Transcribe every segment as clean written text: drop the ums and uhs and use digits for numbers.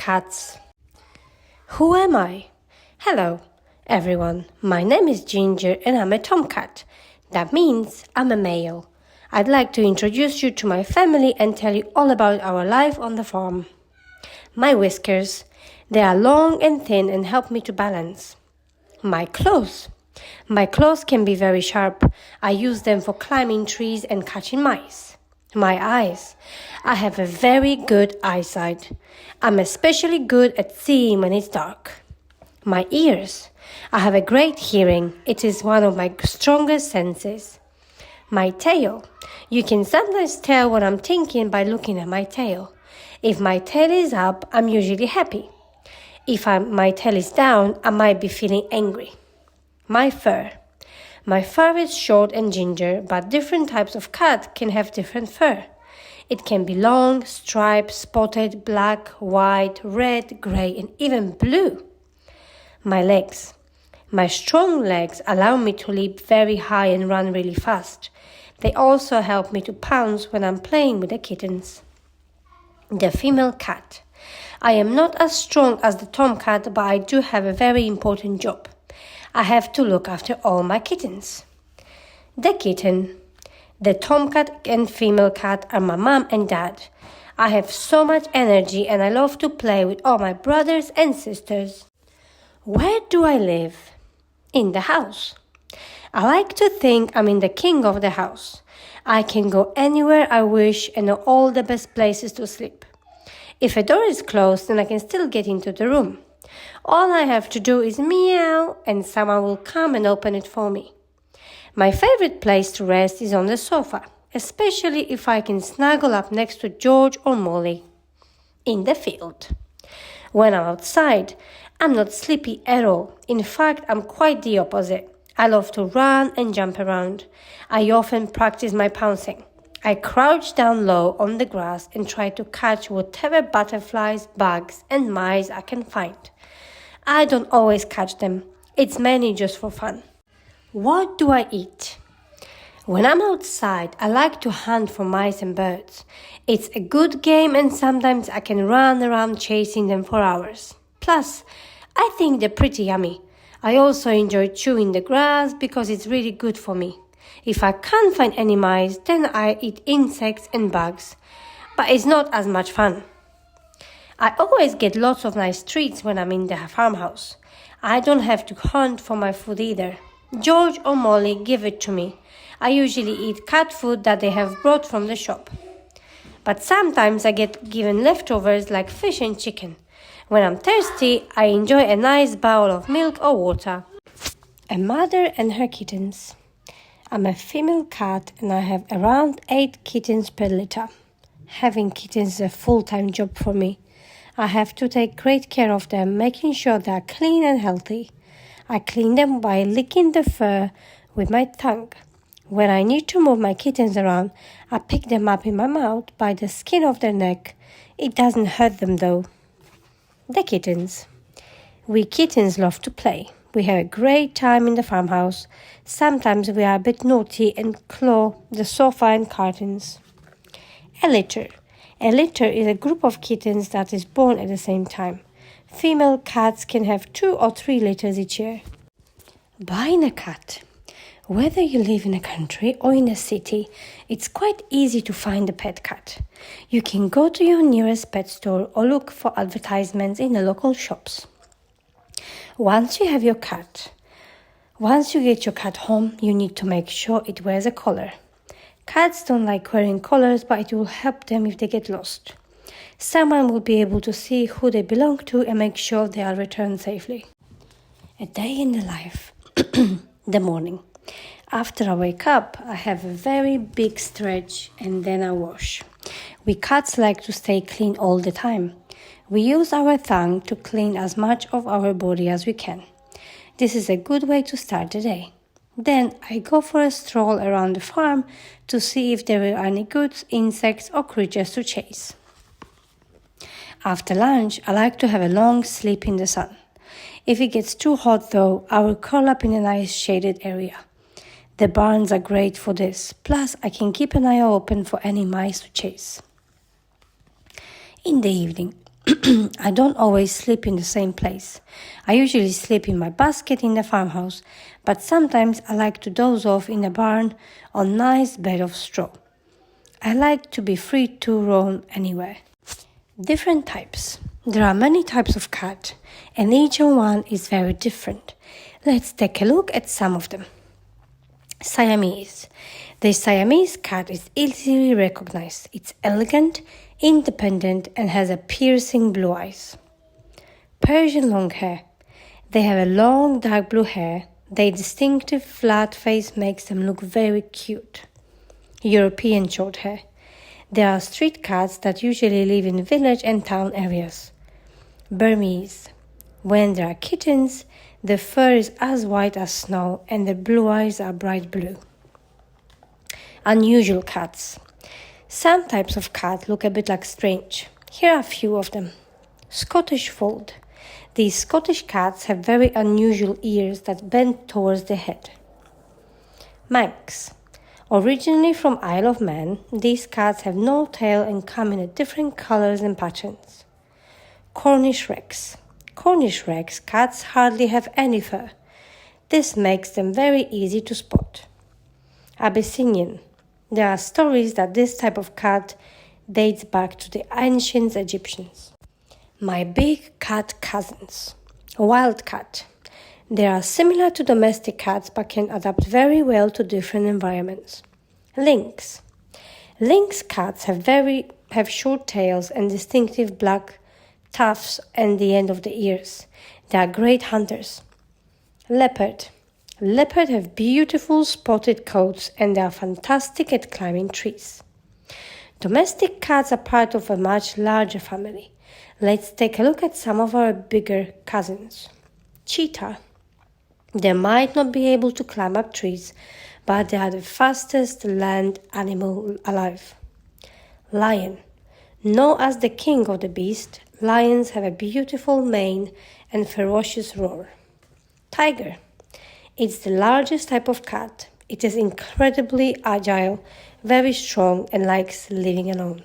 cats. Who am I? Hello, everyone. My name is Ginger and I'm a tomcat. That means I'm a male. I'd like to introduce you to my family and tell you all about our life on the farm. My whiskers. They are long and thin and help me to balance. My claws. My claws can be very sharp. I use them for climbing trees and catching mice. My eyes. I have a very good eyesight. I'm especially good at seeing when it's dark. My ears. I have a great hearing. It is one of my strongest senses. My tail. You can sometimes tell what I'm thinking by looking at my tail. If my tail is up, I'm usually happy. If my tail is down, I might be feeling angry. My fur. My fur is short and ginger, but different types of cat can have different fur. It can be long, striped, spotted, black, white, red, grey, and even blue. My legs. My strong legs allow me to leap very high and run really fast. They also help me to pounce when I'm playing with the kittens. The female cat. I am not as strong as the tomcat, but I do have a very important job. I have to look after all my kittens. The kitten. The tomcat and female cat are my mom and dad. I have so much energy and I love to play with all my brothers and sisters. Where do I live? In the house. I like to think I'm in the king of the house. I can go anywhere I wish and know all the best places to sleep. If a door is closed, then I can still get into the room. All I have to do is meow and someone will come and open it for me. My favorite place to rest is on the sofa, especially if I can snuggle up next to George or Molly. In the field. When I'm outside, I'm not sleepy at all. In fact, I'm quite the opposite. I love to run and jump around. I often practice my pouncing. I crouch down low on the grass and try to catch whatever butterflies, bugs, and mice I can find. I don't always catch them. It's mainly just for fun. What do I eat? When I'm outside, I like to hunt for mice and birds. It's a good game and sometimes I can run around chasing them for hours. Plus, I think they're pretty yummy. I also enjoy chewing the grass because it's really good for me. If I can't find any mice, then I eat insects and bugs. But it's not as much fun. I always get lots of nice treats when I'm in the farmhouse. I don't have to hunt for my food either. George or Molly give it to me. I usually eat cat food that they have brought from the shop. But sometimes I get given leftovers like fish and chicken. When I'm thirsty, I enjoy a nice bowl of milk or water. A mother and her kittens. I'm a female cat and I have around 8 kittens per litter. Having kittens is a full-time job for me. I have to take great care of them, making sure they are clean and healthy. I clean them by licking the fur with my tongue. When I need to move my kittens around, I pick them up in my mouth by the skin of their neck. It doesn't hurt them though. The kittens. We kittens love to play. We have a great time in the farmhouse. Sometimes we are a bit naughty and claw the sofa and curtains. A litter. A litter is a group of kittens that is born at the same time. Female cats can have 2 or 3 litters each year. Buying a cat. Whether you live in a country or in a city, it's quite easy to find a pet cat. You can go to your nearest pet store or look for advertisements in the local shops. Once you get your cat home, you need to make sure it wears a collar. Cats don't like wearing collars, but it will help them if they get lost. Someone will be able to see who they belong to and make sure they are returned safely. A day in the life. The morning. After I wake up, I have a very big stretch and then I wash. We cats like to stay clean all the time. We use our tongue to clean as much of our body as we can. This is a good way to start the day. Then I go for a stroll around the farm to see if there are any good insects or creatures to chase. After lunch, I like to have a long sleep in the sun. If it gets too hot though, I will curl up in a nice shaded area. The barns are great for this, plus I can keep an eye open for any mice to chase. In the evening, I don't always sleep in the same place. I usually sleep in my basket in the farmhouse, but sometimes I like to doze off in the barn on a nice bed of straw. I like to be free to roam anywhere. Different types. There are many types of cat, and each one is very different. Let's take a look at some of them. Siamese. The Siamese cat is easily recognized. It's elegant, independent, and has a piercing blue eyes. Persian long hair. They have a long dark blue hair. Their distinctive flat face makes them look very cute. European short hair. There are street cats that usually live in village and town areas. Burmese. When there are kittens, the fur is as white as snow and the blue eyes are bright blue. Unusual cats. Some types of cat look a bit like strange. Here are a few of them. Scottish fold. These Scottish cats have very unusual ears that bend towards the head. Manx. Originally from Isle of Man, these cats have no tail and come in different colors and patterns. Cornish Rex. Cornish Rex cats hardly have any fur. This makes them very easy to spot. Abyssinian. There are stories that this type of cat dates back to the ancient Egyptians. My big cat cousins. Wild cat. They are similar to domestic cats but can adapt very well to different environments. Lynx. Lynx cats have short tails and distinctive black tufts at the end of the ears. They are great hunters. Leopard. Leopards have beautiful spotted coats and they are fantastic at climbing trees. Domestic cats are part of a much larger family. Let's take a look at some of our bigger cousins. Cheetah. They might not be able to climb up trees, but they are the fastest land animal alive. Lion. Known as the king of the beast, lions have a beautiful mane and ferocious roar. Tiger. It's the largest type of cat. It is incredibly agile, very strong, and likes living alone.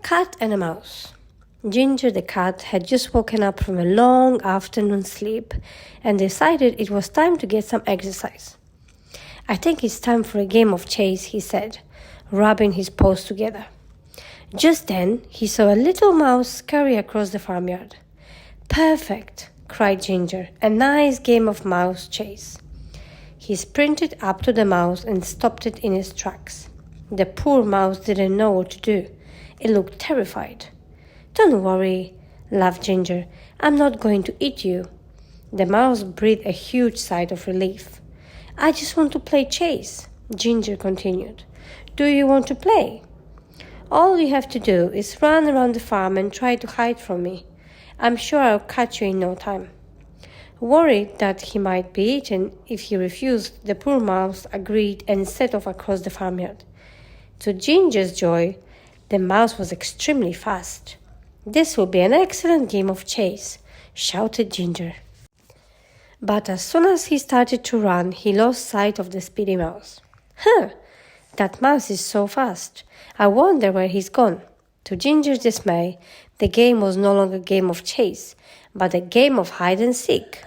Cat and a mouse. Ginger the cat had just woken up from a long afternoon sleep and decided it was time to get some exercise. I think it's time for a game of chase, he said, rubbing his paws together. Just then, he saw a little mouse scurry across the farmyard. Perfect, cried Ginger, a nice game of mouse chase. He sprinted up to the mouse and stopped it in its tracks. The poor mouse didn't know what to do. It looked terrified. Don't worry, laughed Ginger. I'm not going to eat you. The mouse breathed a huge sigh of relief. I just want to play chase, Ginger continued. Do you want to play? All you have to do is run around the farm and try to hide from me. I'm sure I'll catch you in no time. Worried that he might be eaten if he refused, the poor mouse agreed and set off across the farmyard. To Ginger's joy, the mouse was extremely fast. This will be an excellent game of chase, shouted Ginger. But as soon as he started to run, he lost sight of the speedy mouse. That mouse is so fast. I wonder where he's gone. To Ginger's dismay, the game was no longer a game of chase, but a game of hide and seek.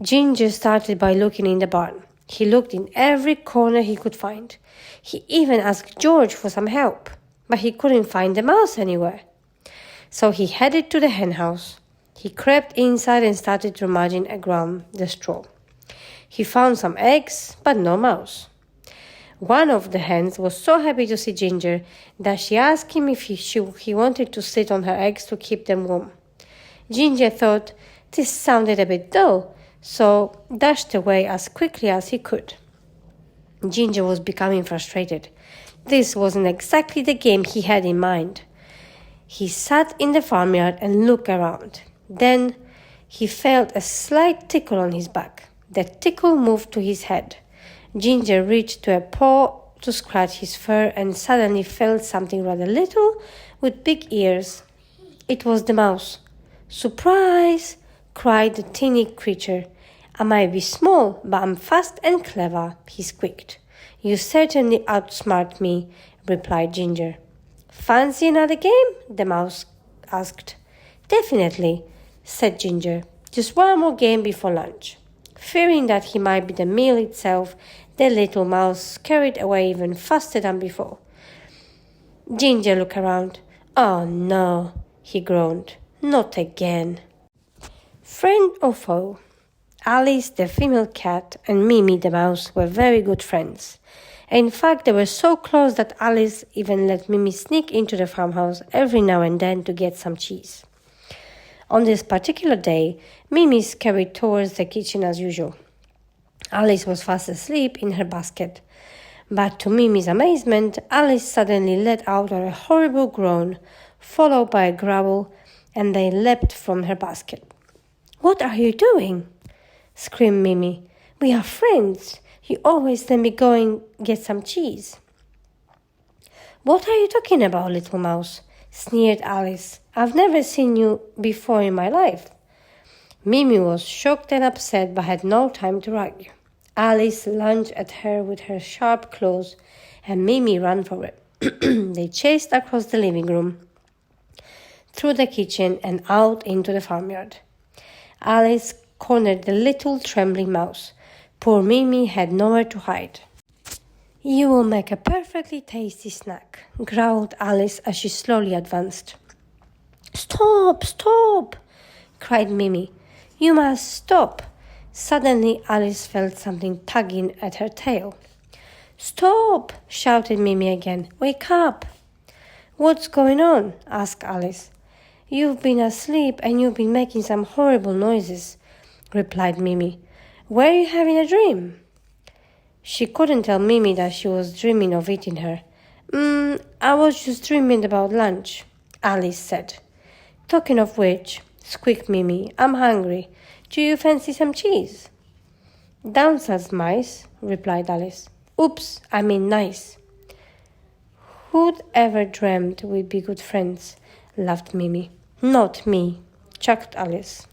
Ginger started by looking in the barn. He looked in every corner he could find. He even asked George for some help, but he couldn't find the mouse anywhere. So he headed to the hen house. He crept inside and started rummaging around the straw. He found some eggs, but no mouse. One of the hens was so happy to see Ginger that she asked him if he wanted to sit on her eggs to keep them warm. Ginger thought this sounded a bit dull, so dashed away as quickly as he could. Ginger was becoming frustrated. This wasn't exactly the game he had in mind. He sat in the farmyard and looked around. Then he felt a slight tickle on his back. The tickle moved to his head. Ginger reached to a paw to scratch his fur and suddenly felt something rather little with big ears. It was the mouse. Surprise! Cried the teeny creature. I might be small, but I'm fast and clever, he squeaked. You certainly outsmart me, replied Ginger. Fancy another game? The mouse asked. "Definitely," said Ginger. "Just one more game before lunch." Fearing that he might be the meal itself, the little mouse scurried away even faster than before. Ginger looked around. "Oh no," he groaned. "Not again." Friend or foe? Alice, the female cat, and Mimi, the mouse, were very good friends. In fact, they were so close that Alice even let Mimi sneak into the farmhouse every now and then to get some cheese. On this particular day, Mimi scurried towards the kitchen as usual. Alice was fast asleep in her basket. But to Mimi's amazement, Alice suddenly let out a horrible groan, followed by a growl, and they leapt from her basket. "What are you doing?" screamed Mimi. "We are friends. You always let me go and get some cheese." "What are you talking about, little mouse?" sneered Alice. "I've never seen you before in my life." Mimi was shocked and upset but had no time to argue. Alice lunged at her with her sharp claws, and Mimi ran for it. They chased across the living room, through the kitchen, and out into the farmyard. Alice cornered the little trembling mouse. Poor Mimi had nowhere to hide. "You will make a perfectly tasty snack," growled Alice as she slowly advanced. "Stop, stop!" cried Mimi. "You must stop." Suddenly, Alice felt something tugging at her tail. "Stop!" shouted Mimi again. "Wake up!" "What's going on?" asked Alice. "You've been asleep and you've been making some horrible noises," replied Mimi. "Were you having a dream?" She couldn't tell Mimi that she was dreaming of eating her. I was just dreaming about lunch," Alice said. "Talking of which," squeaked Mimi, "I'm hungry. Do you fancy some cheese?" "Down says mice," replied Alice. "Oops, I mean nice." "Who'd ever dreamed we'd be good friends?" laughed Mimi. "Not me," chuckled Alice.